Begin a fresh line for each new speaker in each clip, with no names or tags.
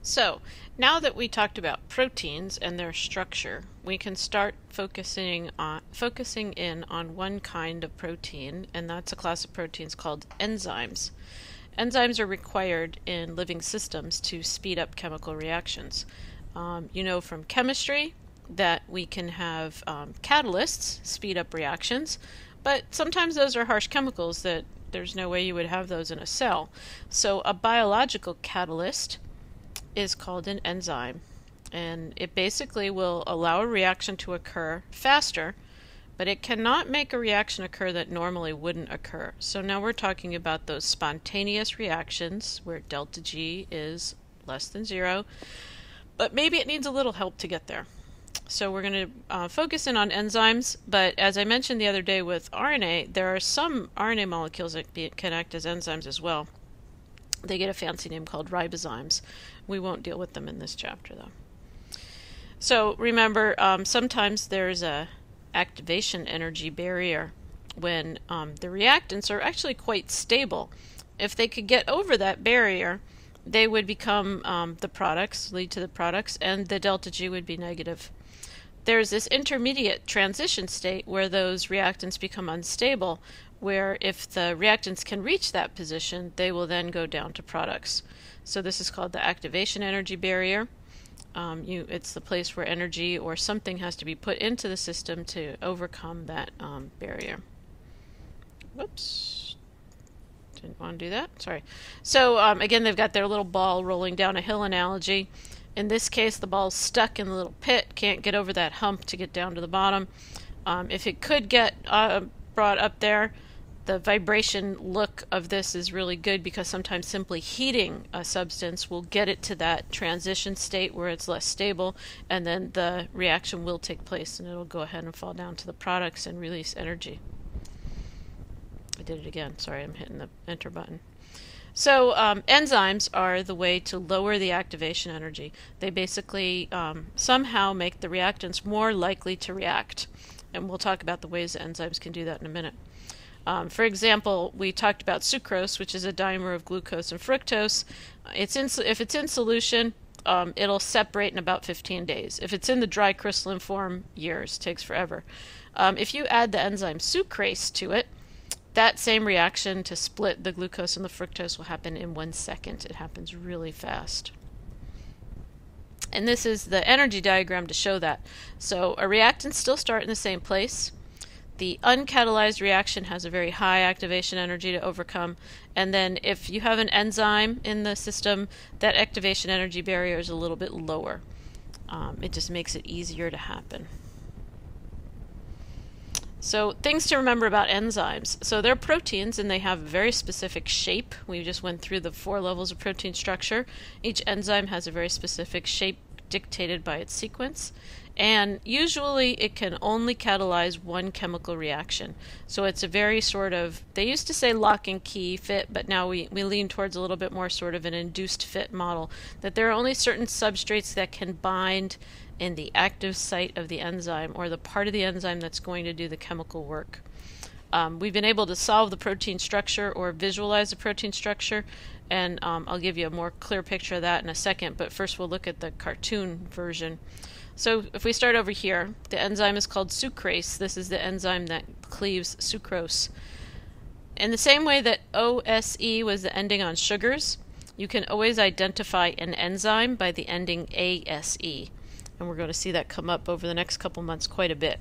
So, now that we talked about proteins and their structure, we can start focusing in on one kind of protein, and that's a class of proteins called enzymes. Enzymes are required in living systems to speed up chemical reactions. You know from chemistry that we can have catalysts speed up reactions, but sometimes those are harsh chemicals that there's no way you would have those in a cell. So a biological catalyst is called an enzyme, and it basically will allow a reaction to occur faster, but it cannot make a reaction occur that normally wouldn't occur. So now we're talking about those spontaneous reactions where delta G is less than 0, but maybe it needs a little help to get there. So we're going to focus in on enzymes, but as I mentioned the other day with RNA, there are some RNA molecules that can act as enzymes as well. They get a fancy name called ribozymes. We won't deal with them in this chapter, though. So remember, sometimes there's a activation energy barrier when the reactants are actually quite stable. If they could get over that barrier, they would become the products, lead to the products, and the delta G would be negative. There's this intermediate transition state where those reactants become unstable, where if the reactants can reach that position, they will then go down to products. So this is called the activation energy barrier. It's the place where energy or something has to be put into the system to overcome that barrier. Whoops. Didn't want to do that. Sorry. So again, they've got their little ball rolling down a hill analogy. In this case, the ball's stuck in the little pit, can't get over that hump to get down to the bottom. If it could get brought up there, the vibration look of this is really good because sometimes simply heating a substance will get it to that transition state where it's less stable, and then the reaction will take place and it'll go ahead and fall down to the products and release energy. I did it again. Sorry, I'm hitting the enter button. So enzymes are the way to lower the activation energy. They basically somehow make the reactants more likely to react. And we'll talk about the ways that enzymes can do that in a minute. For example, we talked about sucrose, which is a dimer of glucose and fructose. If it's in solution, it'll separate in about 15 days. If it's in the dry crystalline form, years. Takes forever. If you add the enzyme sucrase to it, that same reaction to split the glucose and the fructose will happen in 1 second. It happens really fast. And this is the energy diagram to show that. So a reactant still start in the same place. The uncatalyzed reaction has a very high activation energy to overcome. And then if you have an enzyme in the system, that activation energy barrier is a little bit lower. It just makes it easier to happen. So things to remember about enzymes. So they're proteins and they have a very specific shape. We just went through the 4 levels of protein structure. Each enzyme has a very specific shape dictated by its sequence. And usually it can only catalyze one chemical reaction. So it's a very sort of, they used to say lock and key fit, but now we lean towards a little bit more sort of an induced fit model, that there are only certain substrates that can bind in the active site of the enzyme, or the part of the enzyme that's going to do the chemical work. We've been able to solve the protein structure or visualize the protein structure, and I'll give you a more clear picture of that in a second, but first we'll look at the cartoon version. So if we start over here, the enzyme is called sucrase. This is the enzyme that cleaves sucrose. In the same way that OSE was the ending on sugars, you can always identify an enzyme by the ending ASE. And we're going to see that come up over the next couple months quite a bit.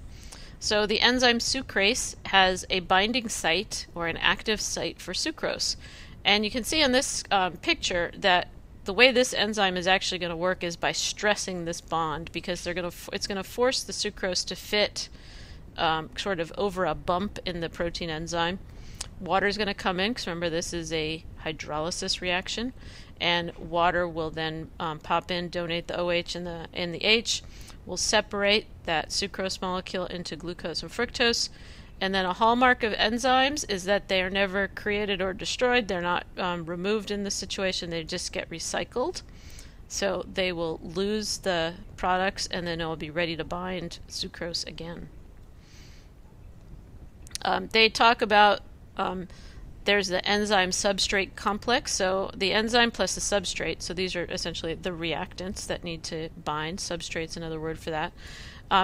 So the enzyme sucrase has a binding site or an active site for sucrose. And you can see in this picture that the way this enzyme is actually going to work is by stressing this bond, because it's going to force the sucrose to fit sort of over a bump in the protein enzyme. Water is going to come in, because remember this is a hydrolysis reaction, and water will then pop in, donate the OH and the H, will separate that sucrose molecule into glucose and fructose. And then a hallmark of enzymes is that they are never created or destroyed. They're not removed in this situation. They just get recycled. So they will lose the products and then it will be ready to bind sucrose again. They talk about There's the enzyme substrate complex, so the enzyme plus the substrate, so these are essentially the reactants that need to bind. Substrate's another word for that.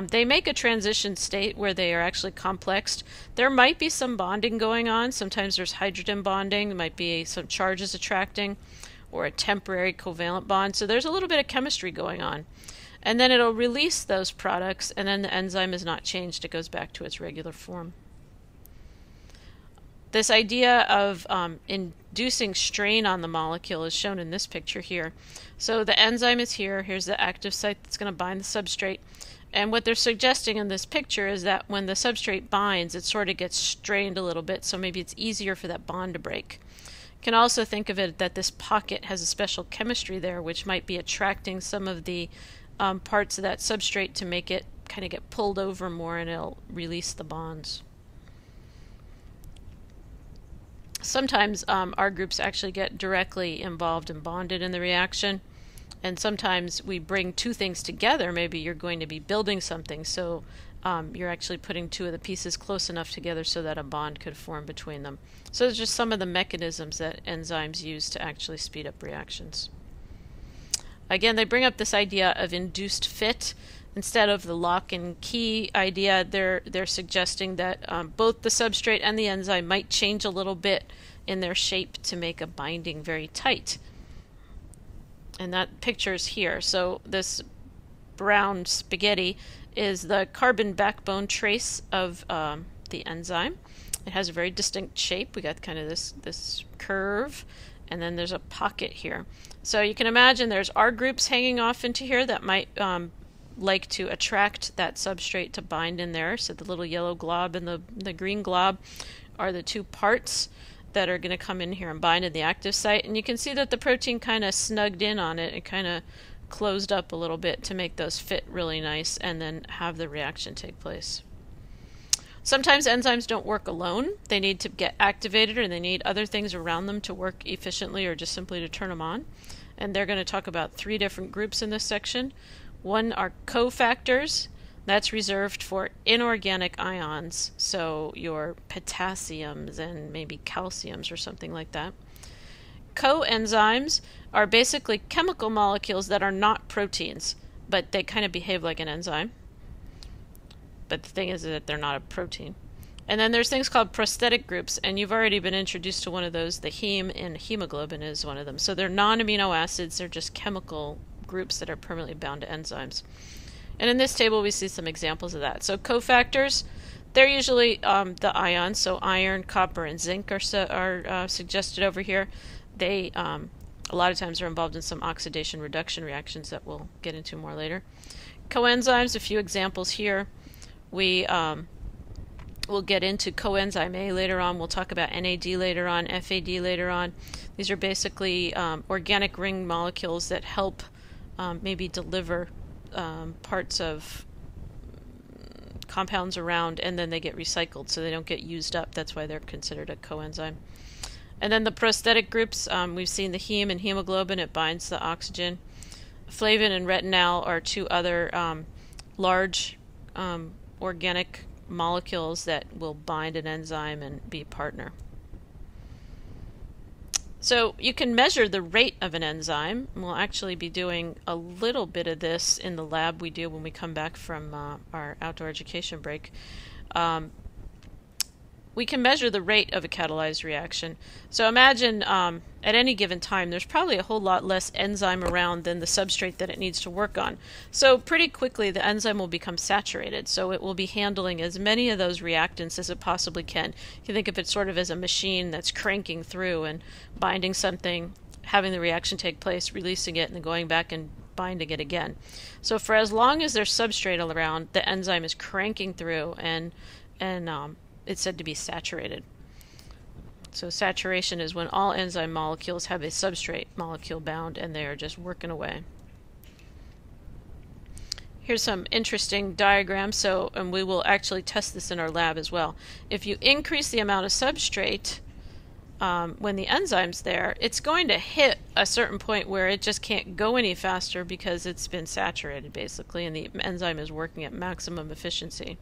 They make a transition state where they are actually complexed. There might be some bonding going on. Sometimes there's hydrogen bonding. There might be some charges attracting or a temporary covalent bond. So there's a little bit of chemistry going on. And then it'll release those products, and then the enzyme is not changed. It goes back to its regular form. This idea of inducing strain on the molecule is shown in this picture here. So the enzyme is here. Here's the active site that's going to bind the substrate. And what they're suggesting in this picture is that when the substrate binds, it sort of gets strained a little bit, so maybe it's easier for that bond to break. You can also think of it that this pocket has a special chemistry there, which might be attracting some of the parts of that substrate to make it kind of get pulled over more, and it'll release the bonds. Sometimes our groups actually get directly involved and bonded in the reaction, and sometimes we bring two things together. Maybe you're going to be building something, so you're actually putting two of the pieces close enough together so that a bond could form between them. So there's just some of the mechanisms that enzymes use to actually speed up reactions. Again, they bring up this idea of induced fit. Instead of the lock and key idea, they're suggesting that both the substrate and the enzyme might change a little bit in their shape to make a binding very tight. And that picture is here. So this brown spaghetti is the carbon backbone trace of the enzyme. It has a very distinct shape. We got kind of this curve, and then there's a pocket here. So you can imagine there's R groups hanging off into here that might like to attract that substrate to bind in there. So the little yellow glob and the green glob are the two parts that are going to come in here and bind in the active site. And you can see that the protein kind of snugged in on it. It kind of closed up a little bit to make those fit really nice and then have the reaction take place. Sometimes enzymes don't work alone. They need to get activated, or they need other things around them to work efficiently, or just simply to turn them on. And they're going to talk about 3 different groups in this section. One are cofactors. That's reserved for inorganic ions, so your potassiums and maybe calciums or something like that. Coenzymes are basically chemical molecules that are not proteins, but they kind of behave like an enzyme. But the thing is that they're not a protein. And then there's things called prosthetic groups, and you've already been introduced to one of those. The heme in hemoglobin is one of them. So they're non-amino acids. They're just chemical groups that are permanently bound to enzymes. And in this table we see some examples of that. So cofactors, they're usually the ions, so iron, copper, and zinc are suggested over here. They a lot of times are involved in some oxidation reduction reactions that we'll get into more later. Coenzymes, a few examples here. We'll get into coenzyme A later on. We'll talk about NAD later on, FAD later on. These are basically organic ring molecules that help maybe deliver parts of compounds around, and then they get recycled, so they don't get used up. That's why they're considered a coenzyme. And then the prosthetic groups, we've seen the heme and hemoglobin. It binds the oxygen. Flavin and retinal are 2 other large organic molecules that will bind an enzyme and be a partner. So you can measure the rate of an enzyme. We'll actually be doing a little bit of this in the lab we do when we come back from our outdoor education break. We can measure the rate of a catalyzed reaction. So imagine at any given time there's probably a whole lot less enzyme around than the substrate that it needs to work on. So pretty quickly the enzyme will become saturated, so it will be handling as many of those reactants as it possibly can. You can think of it sort of as a machine that's cranking through and binding something, having the reaction take place, releasing it, and then going back and binding it again. So for as long as there's substrate around, the enzyme is cranking through, and it's said to be saturated. So saturation is when all enzyme molecules have a substrate molecule bound and they are just working away. Here's some interesting diagrams, and we will actually test this in our lab as well. If you increase the amount of substrate when the enzyme's there, it's going to hit a certain point where it just can't go any faster because it's been saturated basically, and the enzyme is working at maximum efficiency.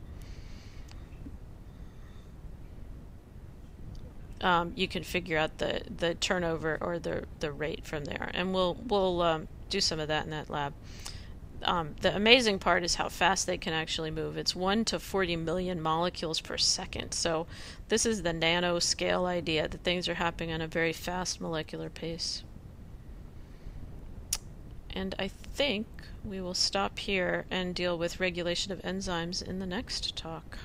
you can figure out the turnover or the rate from there, and we'll do some of that in that lab. The amazing part is how fast they can actually move. It's 1 to 40 million molecules per second. So this is the nanoscale idea, that things are happening on a very fast molecular pace. And I think we will stop here and deal with regulation of enzymes in the next talk.